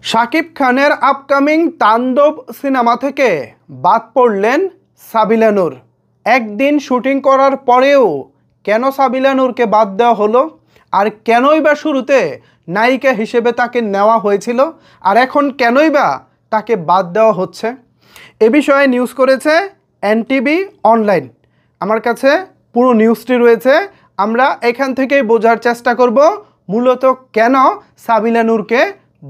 শাকিব খানের আপকামিং তাণ্ডব সিনেমা থেকে বাদ পড়লেন সাবিলা নূর। একদিন শুটিং করার পরেও কেন সাবিলা নূরকে বাদ দেওয়া হলো, আর কেনই বা শুরুতে নায়িকা হিসেবে তাকে নেওয়া হয়েছিল, আর এখন কেনই বা তাকে বাদ দেওয়া হচ্ছে, এ বিষয়ে নিউজ করেছে এনটিভি অনলাইন। আমার কাছে পুরো নিউজটি রয়েছে, আমরা এখান থেকেই বোঝার চেষ্টা করব মূলত কেন সাবিলা নূরকে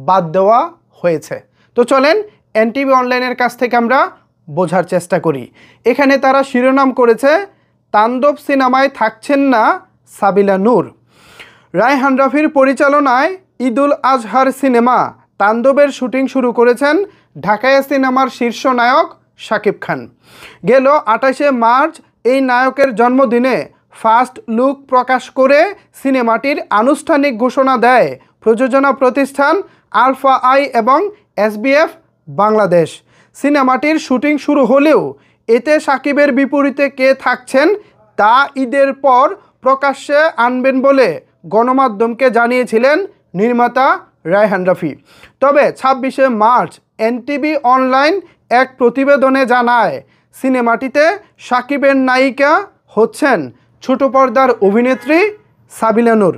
বাদ দেওয়া হয়েছে। তো চলেন এনটিভি অনলাইনের কাছ থেকে আমরা বোঝার চেষ্টা করি। এখানে তারা শিরোনাম করেছে, তাণ্ডব সিনেমায় থাকছেন না সাবিলা নূর। রায়হান রাফির পরিচালনায় ঈদুল আজহার সিনেমা তাণ্ডবের শুটিং শুরু করেছেন ঢাকায় সিনেমার শীর্ষ নায়ক শাকিব খান। গেল 28শে মার্চ এই নায়কের জন্মদিনে ফার্স্ট লুক প্রকাশ করে সিনেমাটির আনুষ্ঠানিক ঘোষণা দেয় প্রযোজনা প্রতিষ্ঠান আলফা আই এবং এসবিএফ বাংলাদেশ। সিনেমাটির শুটিং শুরু হলেও এতে শাকিবের বিপরীতে কে থাকছেন তা ঈদের পর প্রকাশ্যে আনবেন বলে গণমাধ্যমকে জানিয়েছিলেন নির্মাতা রায়হান রাফি। তবে 26শে মার্চ এনটিভি অনলাইন এক প্রতিবেদনে জানায়, সিনেমাটিতে শাকিবের নায়িকা হচ্ছেন ছোট পর্দার অভিনেত্রী সাবিলা নূর।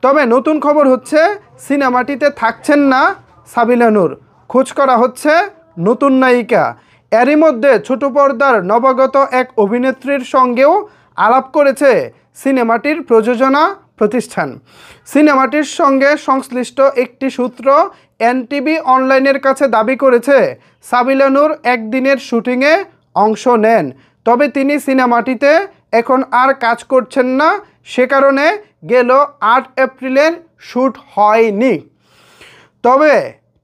তবে নতুন খবর হচ্ছে, সিনেমাটিতে থাকছেন না সাবিলা নূর, খোঁজ করা হচ্ছে নতুন নায়িকা। এরই মধ্যে ছোট পর্দার নবাগত এক অভিনেত্রীর সঙ্গেও আলাপ করেছে সিনেমাটির প্রযোজনা প্রতিষ্ঠান। সিনেমাটির সঙ্গে সংশ্লিষ্ট একটি সূত্র এনটিভি অনলাইনের কাছে দাবি করেছে, সাবিলা নূর একদিনের শুটিংয়ে অংশ নেন, তবে তিনি সিনেমাটিতে এখন আর কাজ করছেন না, সে কারণে গেল 8 এপ্রিলের শ্যুট হয়নি। তবে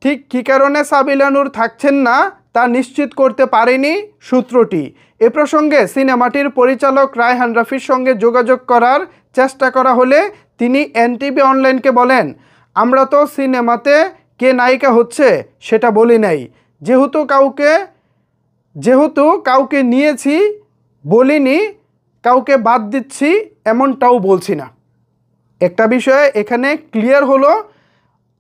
ঠিক কী কারণে সাবিলা নূর থাকছেন না তা নিশ্চিত করতে পারেনি সূত্রটি। এ প্রসঙ্গে সিনেমাটির পরিচালক রায়হান রাফির সঙ্গে যোগাযোগ করার চেষ্টা করা হলে তিনি এনটিভি অনলাইনকে বলেন, আমরা তো সিনেমাতে কে নায়িকা হচ্ছে সেটা বলি নাই, যেহেতু কাউকে নিয়েছি বলিনি, কাউকে বাদ দিচ্ছি এমনটাও বলছি না। একটা বিষয় এখানে ক্লিয়ার হলো,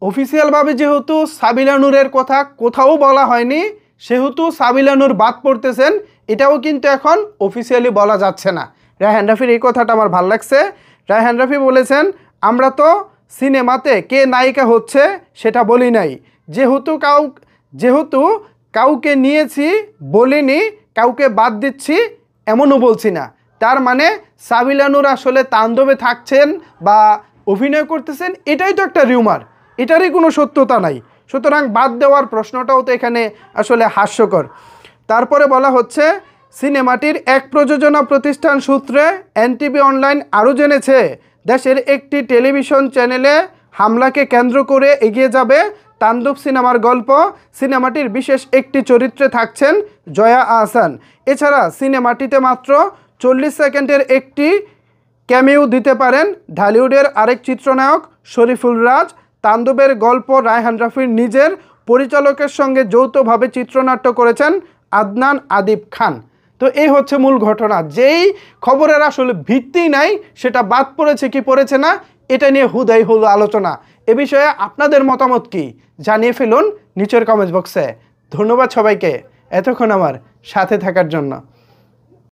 অফিসিয়ালভাবে যেহেতু সাবিলা নূরের কথা কোথাও বলা হয়নি, সেহেতু সাবিলা নূর বাদ পড়তেছেন এটাও কিন্তু এখন অফিসিয়ালি বলা যাচ্ছে না। রায়হান রাফির এই কথাটা আমার ভালো লাগছে। রায়হান রাফি বলেছেন, আমরা তো সিনেমাতে কে নায়িকা হচ্ছে সেটা বলি নাই, যেহেতু কাউকে নিয়েছি বলিনি, কাউকে বাদ দিচ্ছি এমনও বলছি না। তার মানে সাবিলা নূর আসলে তাণ্ডবে থাকছেন বা অভিনয় করতেছেন, এটাই তো একটা রিউমার, এটারই কোনো সত্যতা নাই। সুতরাং বাদ দেওয়ার প্রশ্নটাও তো এখানে আসলে হাস্যকর। তারপরে বলা হচ্ছে, সিনেমাটির এক প্রযোজনা প্রতিষ্ঠান সূত্রে এনটিভি অনলাইন আরও জেনেছে, দেশের একটি টেলিভিশন চ্যানেলে হামলাকে কেন্দ্র করে এগিয়ে যাবে তাণ্ডব সিনেমার গল্প। সিনেমাটির বিশেষ একটি চরিত্রে থাকছেন জয়া আহসান। এছাড়া সিনেমাটিতে মাত্র 40 সেকেন্ডের একটি ক্যামিও দিতে পারেন ঢালিউডের আরেক চিত্রনায়ক শরীফুল রাজ। তাণ্ডবের গল্প রায়হান রাফির নিজের পরিচালকের সঙ্গে যৌথভাবে চিত্রনাট্য করেছেন আদনান আদিব খান। তো এই হচ্ছে মূল ঘটনা। যেই খবরের আসলে ভিত্তি নাই, সেটা বাদ পড়েছে কি পড়েছে না এটা নিয়ে হুদাই হলো আলোচনা। এ বিষয়ে আপনাদের মতামত কি জানিয়ে ফেলুন নিচের কমেন্ট বক্সে। ধন্যবাদ সবাইকে এতক্ষণ আমার সাথে থাকার জন্য।